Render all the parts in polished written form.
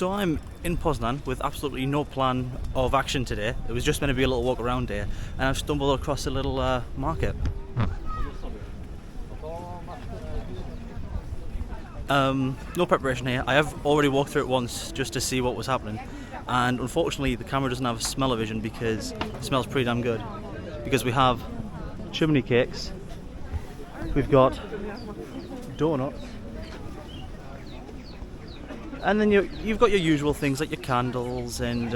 So I'm in Poznan with absolutely no plan of action today. It was just meant to be a little walk around here, and I've stumbled across a little market. No preparation here. I have already walked through it once just to see what was happening, and unfortunately the camera doesn't have smell-o-vision because it smells pretty damn good. Because we have chimney cakes, we've got donuts, and then you've got your usual things like your candles and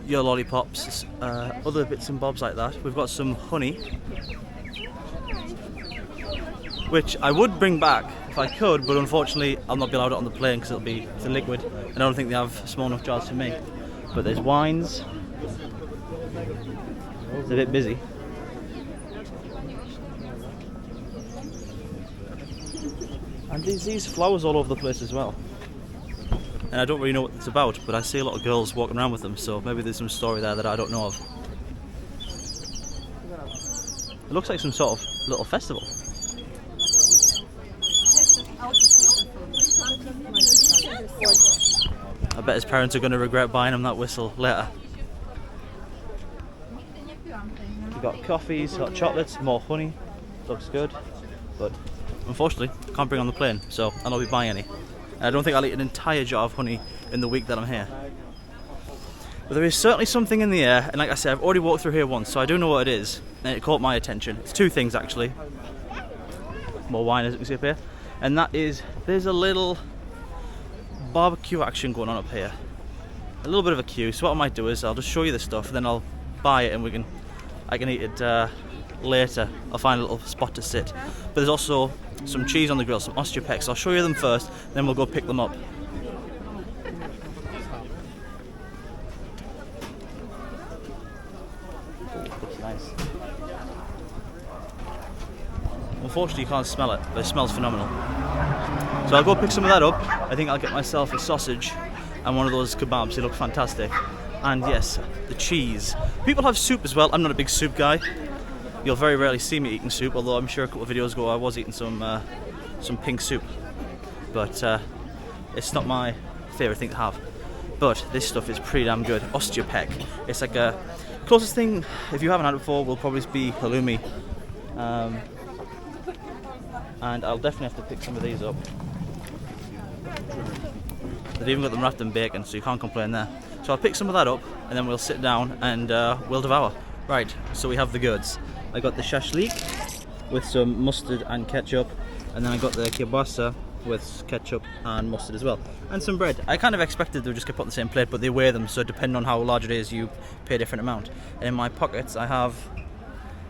your lollipops, other bits and bobs like that. We've got some honey, which I would bring back if I could, but unfortunately I'll not be allowed it on the plane because it's a liquid, and I don't think they have small enough jars for me. But there's wines. It's a bit busy. And these flowers all over the place as well. And I don't really know what it's about, but I see a lot of girls walking around with them, so maybe there's some story there that I don't know of. It looks like some sort of little festival. I bet his parents are going to regret buying him that whistle later. We've got coffees, hot chocolates, more honey. Looks good, but unfortunately can't bring on the plane, so I'll not be buying any. And I don't think I'll eat an entire jar of honey in the week that I'm here. But there is certainly something in the air, and like I said, I've already walked through here once, so I do know what it is, and it caught my attention. It's two things actually. More wine, as you can see up here, and that is there's a little barbecue action going on up here. A little bit of a queue. So what I might do is I'll just show you the stuff, then I'll buy it and I can eat it later. I'll find a little spot to sit. But there's also some cheese on the grill, some osteopecs. I'll show you them first, then we'll go pick them up. Looks nice. Unfortunately you can't smell it, but it smells phenomenal. So I'll go pick some of that up. I think I'll get myself a sausage and one of those kebabs. They look fantastic. And yes, the cheese. People have soup as well. I'm not a big soup guy. You'll very rarely see me eating soup, although I'm sure a couple of videos ago I was eating some pink soup. But it's not my favourite thing to have. But this stuff is pretty damn good. Osteopec. It's like a closest thing, if you haven't had it before, will probably be halloumi. And I'll definitely have to pick some of these up. They've even got them wrapped in bacon, so you can't complain there. So I'll pick some of that up, and then we'll sit down and we'll devour. Right, so we have the goods. I got the Szaszlyk with some mustard and ketchup, and then I got the Kiełbasa with ketchup and mustard as well. And some bread. I kind of expected they would just get put on the same plate, but they weigh them, so depending on how large it is, you pay a different amount. And in my pockets, I have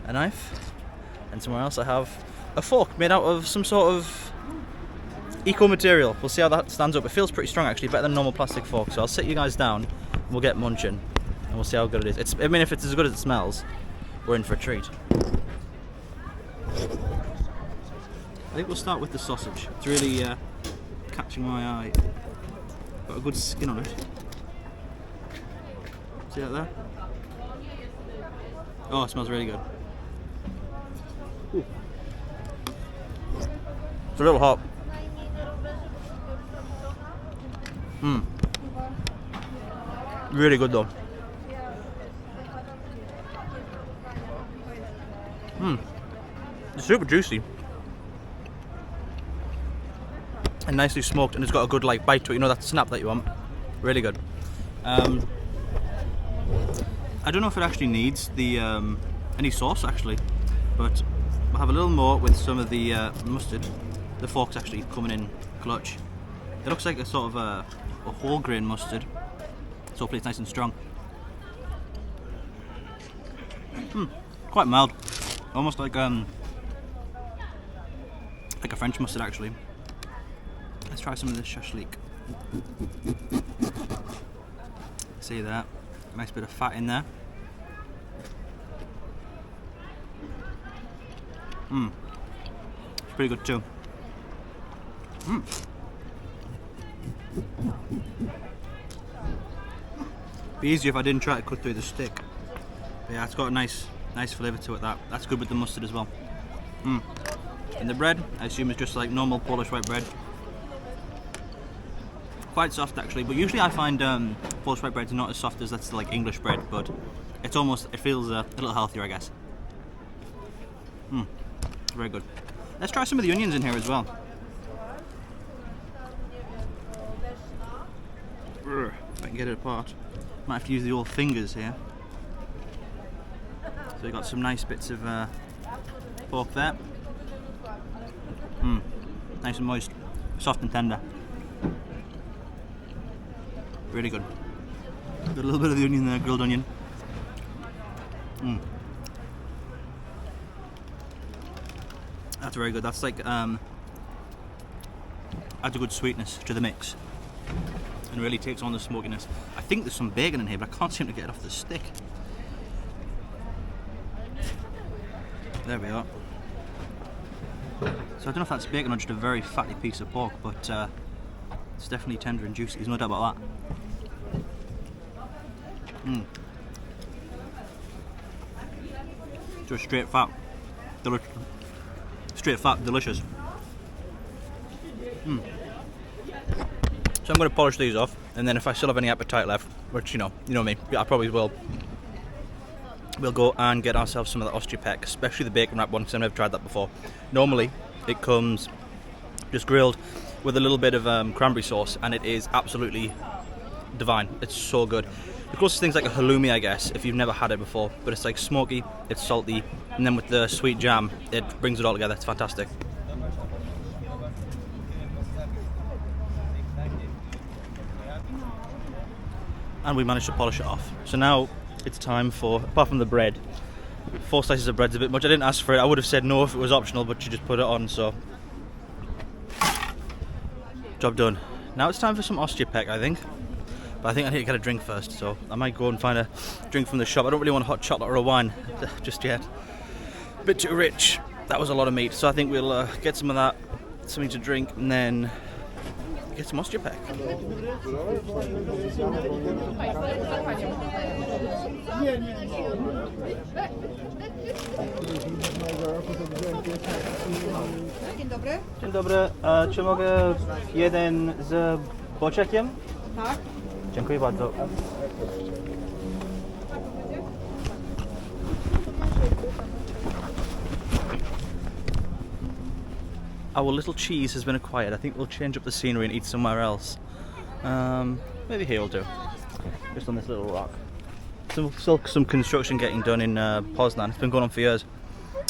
a knife, and somewhere else I have a fork made out of some sort of eco material. We'll see how that stands up. It feels pretty strong actually, better than a normal plastic fork. So I'll sit you guys down and we'll get munching and we'll see how good it is. I mean, if it's as good as it smells, we're in for a treat. I think we'll start with the sausage. It's really catching my eye. Got a good skin on it. See that there? Oh, it smells really good. Ooh. It's a little hot. Really good though. It's super juicy and nicely smoked, and it's got a good like bite to it. You know, that snap that you want. Really good. I don't know if it actually needs the any sauce actually, but we'll have a little more with some of the mustard. The fork's actually coming in clutch. It looks like a sort of a whole grain mustard, so hopefully it's nice and strong. Quite mild, almost like a French mustard actually. Let's try some of this Szaszlyk. See that? Nice bit of fat in there. It's pretty good too. Be easier if I didn't try to cut through the stick. But yeah, it's got a nice flavour to it. That's good with the mustard as well. And the bread, I assume, is just like normal Polish white bread. quite soft actually, but usually I find Polish white breads not as soft as that's like English bread, but it's almost, it feels a little healthier, I guess. Very good. Let's try some of the onions in here as well. If I can get it apart. Might have to use the old fingers here. So we've got some nice bits of pork there. Nice and moist, soft and tender. Really good. Got a little bit of the onion there, grilled onion. That's very good. That's like adds a good sweetness to the mix, and really takes on the smokiness. I think there's some bacon in here, but I can't seem to get it off the stick. There we are. So I don't know if that's bacon or just a very fatty piece of pork, but it's definitely tender and juicy. There's no doubt about that. Just straight fat, delicious. So I'm going to polish these off, and then if I still have any appetite left, which you know me, I probably will. We'll go and get ourselves some of the ostrich, especially the bacon wrap one, because I've never tried that before. Normally, it comes just grilled with a little bit of cranberry sauce, and it is absolutely divine. It's so good. The closest thing's like a halloumi, I guess, if you've never had it before, but it's like smoky, it's salty, and then with the sweet jam, it brings it all together. It's fantastic. And we managed to polish it off. So now it's time for, apart from the bread, 4 slices of bread's a bit much. I didn't ask for it. I would have said no if it was optional, but you just put it on, so job done. Now it's time for some ostrich, I think. But I think I need to get a drink first, so I might go and find a drink from the shop. I don't really want a hot chocolate or a wine just yet. A bit too rich. That was a lot of meat, so I think we'll get some of that, something to drink, and then get some ostrich. Dzień dobry. Dzień dobry. Czy mogę jeden z boczekiem? Tak. Dziękuję bardzo. Our little cheese has been acquired. I think we'll change up the scenery and eat somewhere else. Maybe here will do. Just on this little rock. Still some construction getting done in Poznan. It's been going on for years.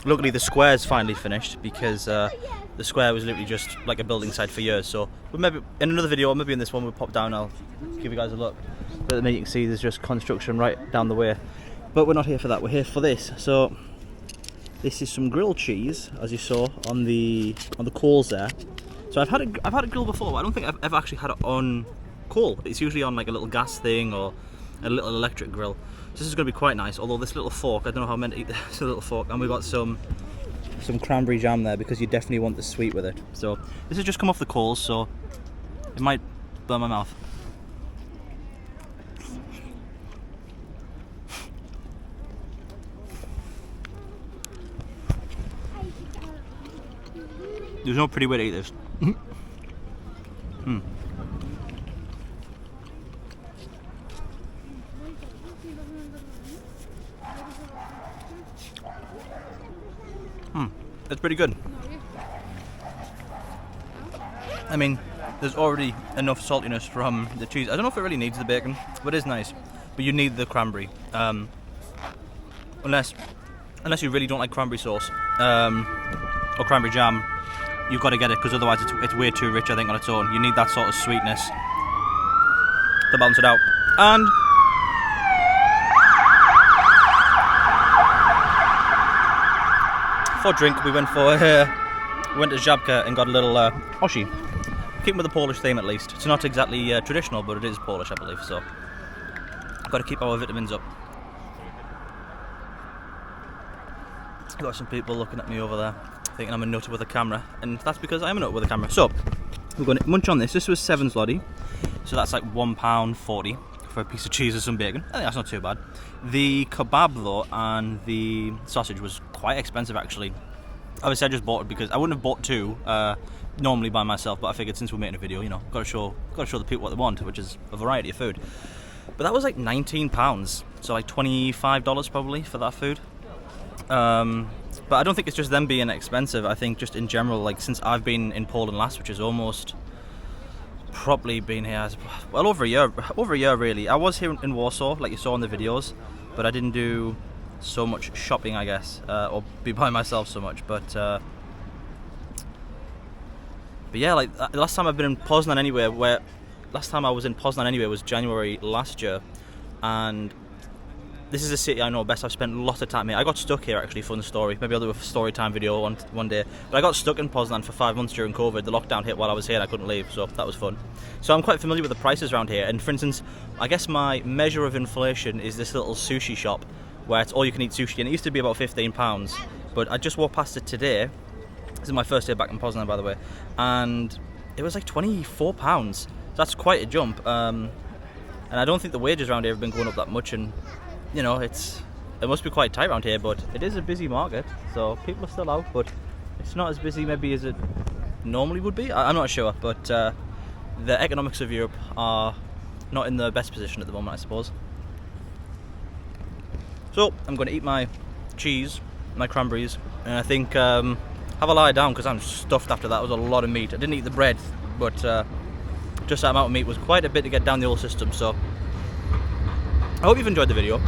Luckily the square's finally finished, because the square was literally just like a building site for years. So maybe in another video, or maybe in this one, we'll pop down, I'll give you guys a look. But at the minute you can see there's just construction right down the way. But we're not here for that, we're here for this. So this is some grilled cheese, as you saw on the coals there. So I've had a grill before, but I don't think I've ever actually had it on coal. It's usually on like a little gas thing or a little electric grill. So this is going to be quite nice. Although this little fork, I don't know how I'm meant to eat this little fork. And we've got some cranberry jam there, because you definitely want the sweet with it. So this has just come off the coals, so it might burn my mouth. There's no pretty way to eat this. It's pretty good. I mean, there's already enough saltiness from the cheese. I don't know if it really needs the bacon, but it is nice. But you need the cranberry. Unless you really don't like cranberry sauce or cranberry jam, you've got to get it, because otherwise it's way too rich, I think, on its own. You need that sort of sweetness to balance it out. And for drink, we went to Żabka and got a little oshi. Keeping with the Polish theme, at least. It's not exactly traditional, but it is Polish, I believe. So got to keep our vitamins up. Got some people looking at me over there, thinking I'm a nut with a camera, and that's because I am a nut with a camera. So we're going to munch on this. This was 7 zloty, so that's like £1.40 for a piece of cheese and some bacon. I think that's not too bad. The kebab though, and the sausage was quite expensive actually. Obviously I just bought it because I wouldn't have bought 2, normally by myself, but I figured since we're making a video, you know, got to show the people what they want, which is a variety of food. But that was like £19, so like $25 probably for that food. But I don't think it's just them being expensive. I think just in general, like since I've been in Poland last, which is almost probably been here well over a year really. I was here in Warsaw, like you saw in the videos, but I didn't do so much shopping, I guess, or be by myself so much. But yeah, like the last time I've been in Poznan anyway, last time I was in Poznan anyway was January last year, and this is a city I know best. I've spent lots of time here. I got stuck here actually, fun story. Maybe I'll do a story time video one day. But I got stuck in Poznan for 5 months during COVID. The lockdown hit while I was here and I couldn't leave, so that was fun. So I'm quite familiar with the prices around here. And for instance, I guess my measure of inflation is this little sushi shop where it's all you can eat sushi. And it used to be about £15, but I just walked past it today. This is my first day back in Poznan, by the way. And it was like £24. So that's quite a jump. And I don't think the wages around here have been going up that much. And you know, it must be quite tight around here, but it is a busy market, so people are still out, but it's not as busy maybe as it normally would be. I'm not sure, but the economics of Europe are not in the best position at the moment, I suppose. So I'm going to eat my cheese, my cranberries, and I think have a lie down because I'm stuffed after that. It was a lot of meat. I didn't eat the bread, but just that amount of meat was quite a bit to get down the old system, so I hope you've enjoyed the video.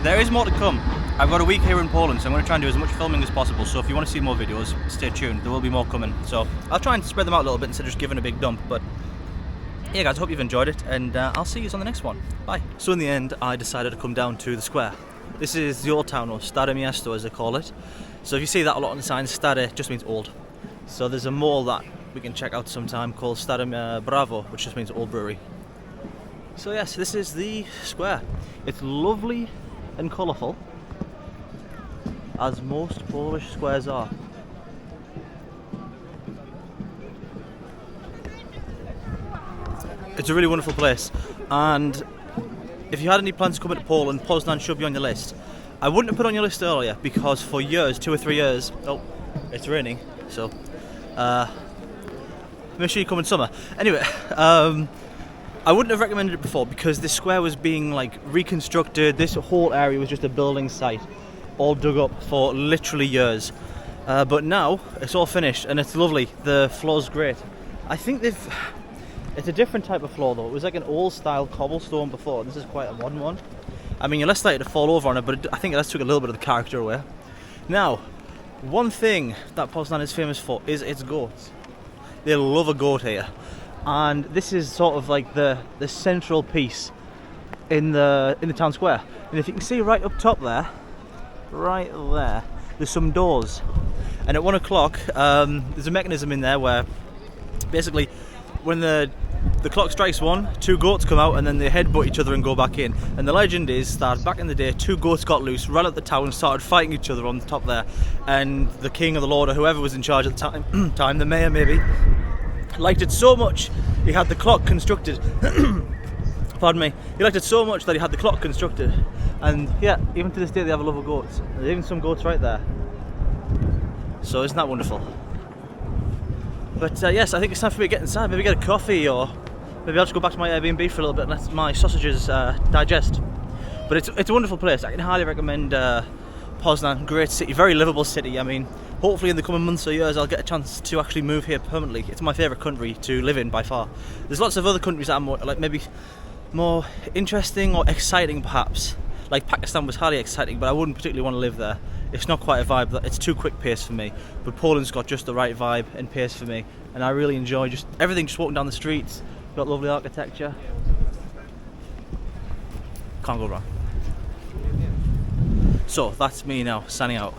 There is more to come. I've got a week here in Poland, so I'm going to try and do as much filming as possible. So if you want to see more videos, stay tuned. There will be more coming. So I'll try and spread them out a little bit instead of just giving a big dump. But yeah, guys, I hope you've enjoyed it, and I'll see you on the next one. Bye. So in the end, I decided to come down to the square. This is the old town, or Stare Miasto as they call it. So if you see that a lot on the signs, Stare just means old. So there's a mall that we can check out sometime called Stare Bravo, which just means old brewery. So yes, this is the square. It's lovely and colourful, as most Polish squares are. It's a really wonderful place, and if you had any plans to come into Poland, Poznan should be on your list. I wouldn't have put it on your list earlier because for years, 2 or 3 years, oh, it's raining, so make sure you come in summer. Anyway, I wouldn't have recommended it before because this square was being like reconstructed. This whole area was just a building site, all dug up for literally years. But now it's all finished and it's lovely. The floor's great. I think it's a different type of floor though. It was like an old style cobblestone before. This is quite a modern one. I mean, you're less likely to fall over on it, but I think it took a little bit of the character away. Now, one thing that Poznan is famous for is its goats. They love a goat here, and this is sort of like the central piece in the town square. And if you can see right up top there, there's some doors, and at 1 o'clock there's a mechanism in there where basically when the clock strikes 1, 2 goats come out and then they headbutt each other and go back in. And the legend is that back in the day, 2 goats got loose, ran up the town and started fighting each other on the top there. And the king or the lord or whoever was in charge at the time, the mayor maybe, liked it so much he had the clock constructed. Pardon me. He liked it so much that he had the clock constructed. And yeah, even to this day they have a love of goats. There's even some goats right there. So isn't that wonderful? But yes, I think it's time for me to get inside. Maybe get a coffee, or maybe I'll just go back to my Airbnb for a little bit and let my sausages digest. But it's a wonderful place. I can highly recommend Poznan. Great city, very livable city. I mean, hopefully in the coming months or years I'll get a chance to actually move here permanently. It's my favourite country to live in by far. There's lots of other countries that are more, like maybe more interesting or exciting perhaps. Like Pakistan was highly exciting, but I wouldn't particularly want to live there. It's not quite a vibe, it's too quick pace for me. But Poland's got just the right vibe and pace for me, and I really enjoy just everything, just walking down the streets. Got lovely architecture. Can't go wrong. So that's me now, signing out.